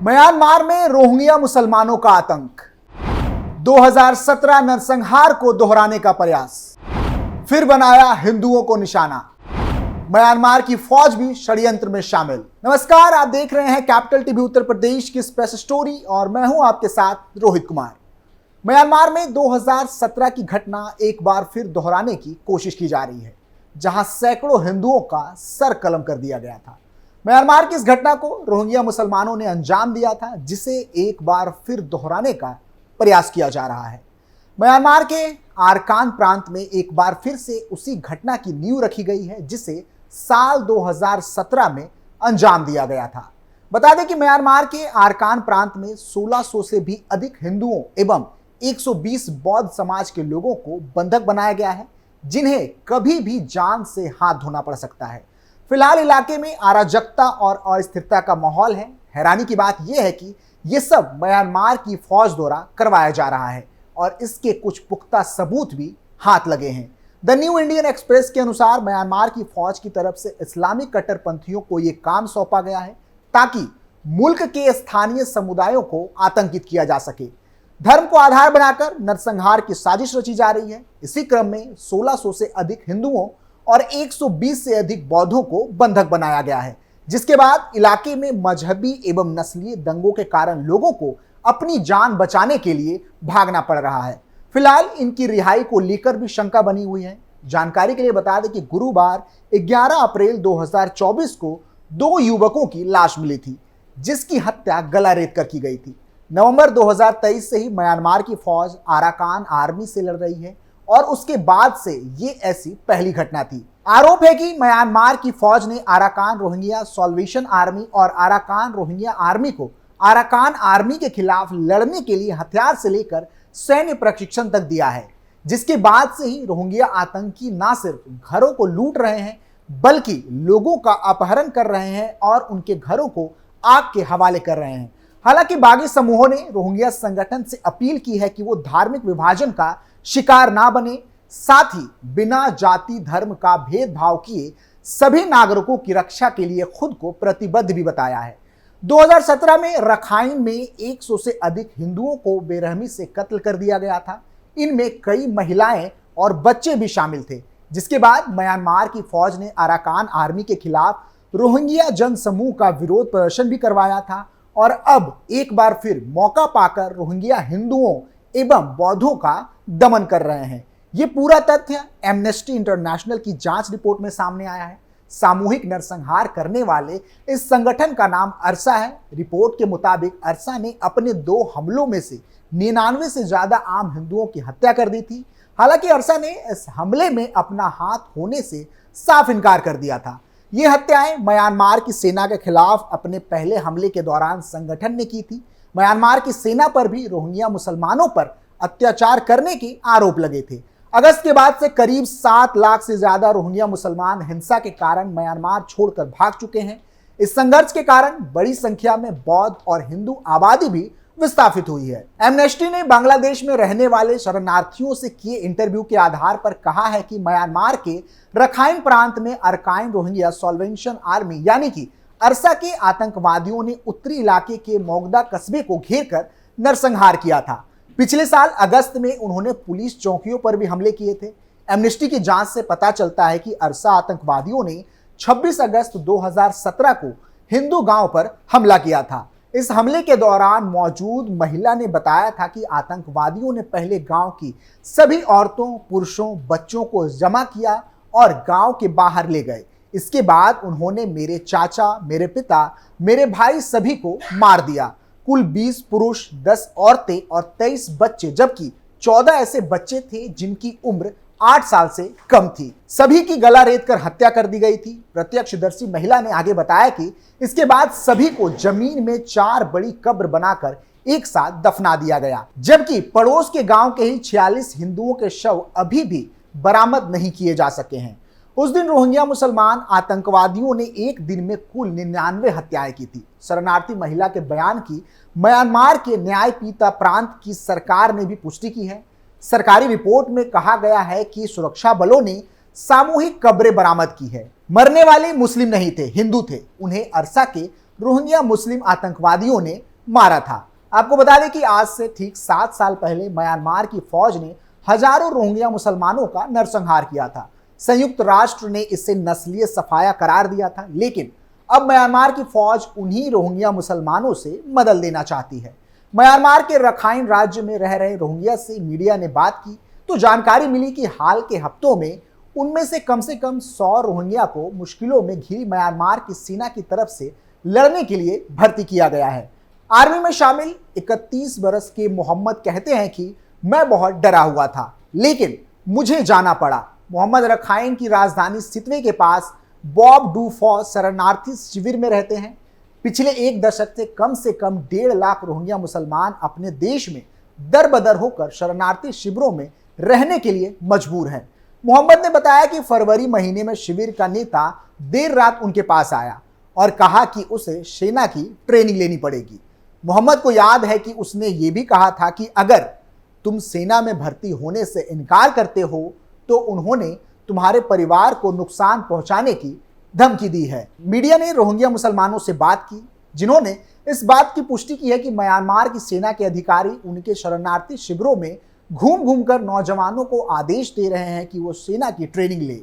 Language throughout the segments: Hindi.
म्यांमार में रोहिंग्या मुसलमानों का आतंक, 2017 नरसंहार को दोहराने का प्रयास, फिर बनाया हिंदुओं को निशाना। म्यांमार की फौज भी षड्यंत्र में शामिल। नमस्कार, आप देख रहे हैं कैपिटल टीवी उत्तर प्रदेश की स्पेशल स्टोरी और मैं हूं आपके साथ रोहित कुमार। म्यांमार में 2017 की घटना एक बार फिर दोहराने की कोशिश की जा रही है, जहां सैकड़ों हिंदुओं का सर कलम कर दिया गया था। म्यांमार की इस घटना को रोहिंग्या मुसलमानों ने अंजाम दिया था, जिसे एक बार फिर दोहराने का प्रयास किया जा रहा है। म्यांमार के आरकान प्रांत में एक बार फिर से उसी घटना की नींव रखी गई है, जिसे साल 2017 में अंजाम दिया गया था। बता दें कि म्यांमार के आरकान प्रांत में 1600 से भी अधिक हिंदुओं एवं 120 बौद्ध समाज के लोगों को बंधक बनाया गया है, जिन्हें कभी भी जान से हाथ धोना पड़ सकता है। फिलहाल इलाके में अराजकता और अस्थिरता का माहौल है। हैरानी की बात यह है कि यह सब म्यांमार की फौज द्वारा करवाया जा रहा है और इसके कुछ पुख्ता सबूत भी हाथ लगे हैं। द न्यू इंडियन एक्सप्रेस के अनुसार म्यांमार की फौज की तरफ से इस्लामिक कट्टरपंथियों को यह काम सौंपा गया है ताकि मुल्क के स्थानीय समुदायों को आतंकित किया जा सके। धर्म को आधार बनाकर नरसंहार की साजिश रची जा रही है। इसी क्रम में 1600 से अधिक हिंदुओं और 120 से अधिक बौद्धों को बंधक बनाया गया है, जिसके बाद इलाके में मजहबी एवं नस्लीय दंगों के कारण लोगों को अपनी जान बचाने के लिए भागना पड़ रहा है। फिलहाल इनकी रिहाई को लेकर भी शंका बनी हुई है। जानकारी के लिए बता दें कि गुरुवार 11 अप्रैल 2024 को 2 युवकों की लाश मिली थी, जिसकी हत्या गला रेत कर की गई थी। नवंबर 2023 से ही म्यांमार की फौज अराकान आर्मी से लड़ रही है और उसके बाद से ये ऐसी पहली घटना थी। आरोप है कि म्यांमार की फौज ने अराकान रोहिंग्या सॉल्वेशन आर्मी और अराकान रोहिंग्या आर्मी को अराकान आर्मी के खिलाफ लड़ने के लिए हथियार से लेकर सैन्य प्रशिक्षण तक दिया है, जिसके बाद से ही रोहिंग्या आतंकी न सिर्फ घरों को लूट रहे हैं बल्कि लोगों का अपहरण कर रहे हैं और उनके घरों को आग के हवाले कर रहे हैं। हालांकि बागी समूहों ने रोहिंग्या संगठन से अपील की है कि वो धार्मिक विभाजन का शिकार ना बने, साथ ही बिना जाति धर्म का भेदभाव किए सभी नागरिकों की रक्षा के लिए खुद को प्रतिबद्ध भी बताया है। 2017 में रखाइन में 100 से अधिक हिंदुओं को बेरहमी से कत्ल कर दिया गया था। इनमें कई महिलाएं और बच्चे भी शामिल थे, जिसके बाद म्यांमार की फौज ने अराकान आर्मी के खिलाफ रोहिंग्या जन समूह का विरोध प्रदर्शन भी करवाया था और अब एक बार फिर मौका पाकर रोहिंग्या हिंदुओं एवं बौद्धों का दमन कर रहे हैं। ये पूरा तथ्य एमनेस्टी इंटरनेशनल की जांच रिपोर्ट में सामने आया है। सामूहिक नरसंहार करने वाले इस संगठन का नाम अरसा है। रिपोर्ट के मुताबिक अरसा ने अपने 2 हमलों में से 99 से ज्यादा आम हिंदुओं की हत्या कर दी थी। हालांकि अरसा ने इस हमले में अपना हाथ होने से साफ इनकार कर दिया था। ये हत्याएं म्यांमार की सेना के खिलाफ अपने पहले हमले के दौरान संगठन ने की थी। म्यांमार की सेना पर भी रोहिंग्या मुसलमानों पर अत्याचार करने के आरोप लगे थे। अगस्त के बाद से करीब 7 लाख से ज्यादा रोहिंग्या मुसलमान हिंसा के कारण म्यांमार छोड़कर भाग चुके हैं। इस संघर्ष के कारण बड़ी संख्या में बौद्ध और हिंदू आबादी भी विस्थापित हुई है। एमनेस्टी ने बांग्लादेश में रहने वाले शरणार्थियों से किए इंटरव्यू के आधार पर कहा है कि म्यांमार के रखाइन प्रांत में अराकान रोहिंग्या सॉल्वेशन आर्मी यानी कि अरसा के आतंकवादियों ने उत्तरी इलाके के मोगदा कस्बे को घेरकर नरसंहार किया था। पिछले साल अगस्त में उन्होंने पुलिस चौकियों पर भी हमले किए थे। एमनेस्टी की जांच से पता चलता है कि अरसा आतंकवादियों ने 26 अगस्त 2017 को हिंदू गांव पर हमला किया था। इस हमले के दौरान मौजूद महिला ने बताया था कि आतंकवादियों ने पहले गांव की सभी औरतों, पुरुषों, बच्चों को जमा किया और गांव के बाहर ले गए। इसके बाद उन्होंने मेरे चाचा, मेरे पिता, मेरे भाई सभी को मार दिया। कुल 20 पुरुष, 10 औरतें और 23 बच्चे, जबकि 14 ऐसे बच्चे थे जिनकी उम्र 8 साल से कम थी। सभी की गला रेत कर हत्या कर दी गई थी। प्रत्यक्षदर्शी महिला ने आगे बताया कि इसके बाद सभी को जमीन में 4 बड़ी कब्र बनाकर एक साथ दफना दिया गया, जबकि पड़ोस के गांव के ही 46 हिंदुओं के शव अभी भी बरामद नहीं किए जा सके हैं। उस दिन रोहिंग्या मुसलमान आतंकवादियों ने एक दिन में कुल 99 हत्याएं की थी। शरणार्थी महिला के बयान की म्यांमार के न्यायपीता प्रांत की सरकार ने भी पुष्टि की है। सरकारी रिपोर्ट में कहा गया है कि सुरक्षा बलों ने सामूहिक कब्रें बरामद की है। मरने वाले मुस्लिम नहीं थे, हिंदू थे। उन्हें अरसा के रोहिंग्या मुस्लिम आतंकवादियों ने मारा था। आपको बता दें कि आज से ठीक 7 साल पहले म्यांमार की फौज ने हजारों रोहिंग्या मुसलमानों का नरसंहार किया था। संयुक्त राष्ट्र ने इसे नस्लीय सफाया करार दिया था, लेकिन अब म्यांमार की फौज उन्हीं रोहिंग्या मुसलमानों से मदद लेना चाहती है। म्यांमार के रखाइन राज्य में रह रहे रोहिंग्या से मीडिया ने बात की तो जानकारी मिली कि हाल के हफ्तों में उनमें से कम 100 रोहिंग्या को मुश्किलों में घिरी म्यांमार की सेना की तरफ से लड़ने के लिए भर्ती किया गया है। आर्मी में शामिल 31 बरस के मोहम्मद कहते हैं कि मैं बहुत डरा हुआ था, लेकिन मुझे जाना पड़ा। मोहम्मद रखाइन की राजधानी सितवे के पास बॉब डू फॉ शरणार्थी शिविर में रहते हैं। पिछले 1 दशक से कम 1.5 लाख रोहिंग्या मुसलमान अपने देश में दर बदर होकर शरणार्थी शिविरों में रहने के लिए मजबूर हैं। मोहम्मद ने बताया कि फरवरी महीने में शिविर का नेता देर रात उनके पास आया और कहा कि उसे सेना की ट्रेनिंग लेनी पड़ेगी। मोहम्मद को याद है कि उसने ये भी कहा था कि अगर तुम सेना में भर्ती होने से इनकार करते हो तो उन्होंने तुम्हारे परिवार को नुकसान पहुंचाने की धमकी दी है। मीडिया ने रोहिंग्या मुसलमानों से बात की, जिन्होंने इस बात की पुष्टि की है कि म्यांमार की सेना के अधिकारी उनके शरणार्थी शिविरों में घूम घूम कर नौजवानों को आदेश दे रहे हैं कि वो सेना की ट्रेनिंग ले।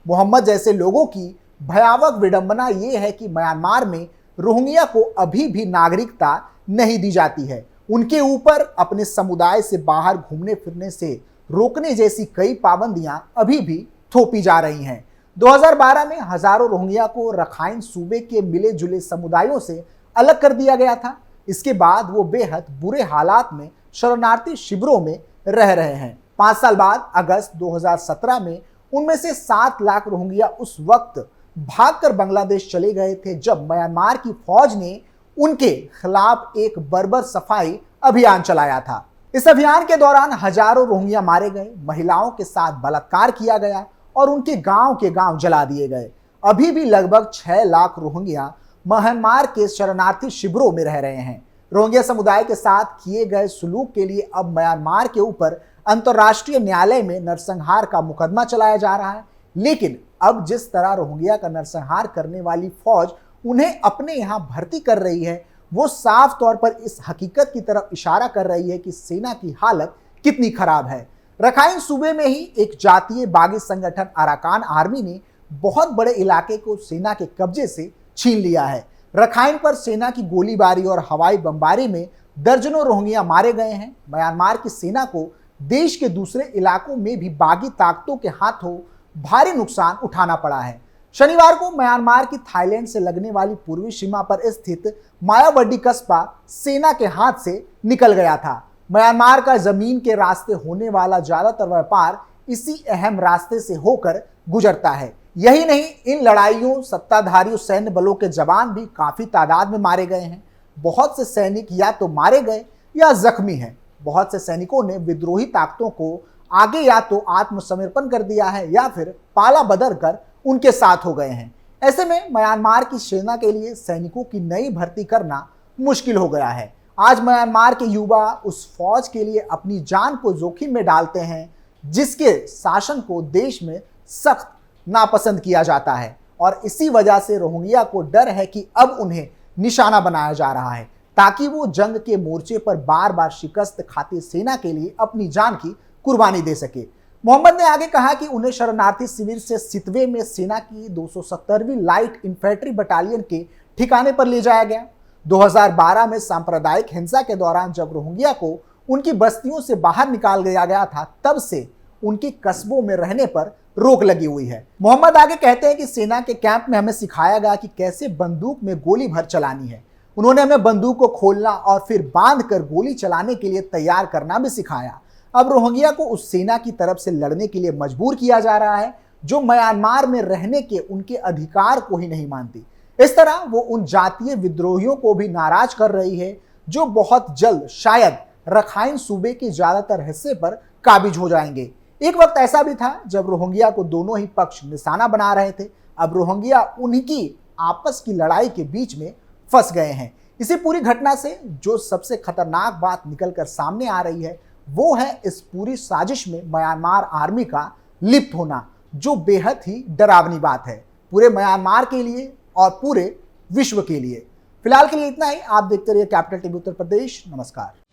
मोहम्मद जैसे लोगों की भयावह विडंबना ये है कि म्यांमार में रोहिंग्या को अभी भी नागरिकता नहीं दी जाती है। उनके ऊपर अपने समुदाय से बाहर घूमने फिरने से रोकने जैसी कई पाबंदियां अभी भी थोपी जा रही हैं। 2012 में हजारों रोहिंग्या को रखाइन सूबे के मिले जुले समुदायों से अलग कर दिया गया था। इसके बाद वो बेहद बुरे हालात में शरणार्थी शिविरों में रह रहे हैं। 5 साल बाद अगस्त 2017 में उनमें से 7 लाख रोहिंग्या उस वक्त भागकर बांग्लादेश चले गए थे, जब म्यांमार की फौज ने उनके खिलाफ एक बर्बर सफाई अभियान चलाया था। इस अभियान के दौरान हजारों रोहिंग्या मारे गए, महिलाओं के साथ बलात्कार किया गया और उनके गांव के गांव जला दिए गए। अभी भी लगभग 6 लाख रोहिंग्या म्यांमार के शरणार्थी शिविरों में रह रहे हैं। रोहिंग्या समुदाय के साथ किए गए सुलूक के लिए अब म्यांमार के ऊपर अंतर्राष्ट्रीय न्यायालय में नरसंहार का मुकदमा चलाया जा रहा है। लेकिन अब जिस तरह रोहिंग्या का नरसंहार करने वाली फौज उन्हें अपने यहाँ भर्ती कर रही है, वो साफ तौर पर इस हकीकत की तरफ इशारा कर रही है कि सेना की हालत कितनी खराब है। रखाइन सूबे में ही एक जातीय बागी संगठन अराकान आर्मी ने बहुत बड़े इलाके को सेना के कब्जे से छीन लिया है। रखाइन पर सेना की गोलीबारी और हवाई बमबारी में दर्जनों रोहिंग्या मारे गए हैं। म्यांमार की सेना को देश के दूसरे इलाकों में भी बागी ताकतों के हाथों भारी नुकसान उठाना पड़ा है। शनिवार को म्यांमार की थाईलैंड से लगने वाली पूर्वी सीमा पर स्थित मायावती कस्बा सेना के हाथ से निकल गया था। म्यांमार का जमीन के रास्ते होने वाला ज्यादातर व्यापार इसी अहम रास्ते से होकर गुजरता है। यही नहीं, इन लड़ाइयों सत्ताधारी सैन्य बलों के जवान भी काफी तादाद में मारे गए हैं। बहुत से सैनिक या तो मारे गए या जख्मी हैं। बहुत से सैनिकों ने विद्रोही ताकतों को आगे या तो आत्मसमर्पण कर दिया है या फिर पाला बदल कर उनके साथ हो गए हैं। ऐसे में म्यांमार की सेना के लिए सैनिकों की नई भर्ती करना मुश्किल हो गया है। आज म्यांमार के युवा उस फौज के लिए अपनी जान को जोखिम में डालते हैं जिसके शासन को देश में सख्त नापसंद किया जाता है, और इसी वजह से रोहिंग्या को डर है कि अब उन्हें निशाना बनाया जा रहा है ताकि वो जंग के मोर्चे पर बार बार शिकस्त खाती सेना के लिए अपनी जान की कुर्बानी दे सके। मोहम्मद ने आगे कहा कि उन्हें शरणार्थी शिविर से सितवे में सेना की 270वीं लाइट इन्फेंट्री बटालियन के ठिकाने पर ले जाया गया। 2012 में सांप्रदायिक हिंसा के दौरान जब रोहिंग्या को उनकी बस्तियों से बाहर निकाल दिया गया था, तब से उनके कस्बों में रहने पर रोक लगी हुई है। मोहम्मद आगे कहते हैं कि सेना के कैंप में हमें सिखाया गया कि कैसे बंदूक में गोली भर चलानी है। उन्होंने हमें बंदूक को खोलना और फिर बांध कर गोली चलाने के लिए तैयार करना भी सिखाया। अब रोहिंग्या को उस सेना की तरफ से लड़ने के लिए मजबूर किया जा रहा है जो म्यांमार में रहने के उनके अधिकार को ही नहीं मानती। इस तरह वो उन जातीय विद्रोहियों को भी नाराज कर रही है जो बहुत जल्द शायद रखाइन सूबे के ज्यादातर हिस्से पर काबिज हो जाएंगे। एक वक्त ऐसा भी था जब रोहिंग्या को दोनों ही पक्ष निशाना बना रहे थे। अब रोहिंग्या उनकी आपस की लड़ाई के बीच में फंस गए हैं। इसी पूरी घटना से जो सबसे खतरनाक बात निकलकर सामने आ रही है वो है इस पूरी साजिश में म्यांमार आर्मी का लिप्त होना, जो बेहद ही डरावनी बात है पूरे म्यांमार के लिए और पूरे विश्व के लिए। फिलहाल के लिए इतना ही। आप देखते रहिए कैपिटल टीवी उत्तर प्रदेश। नमस्कार।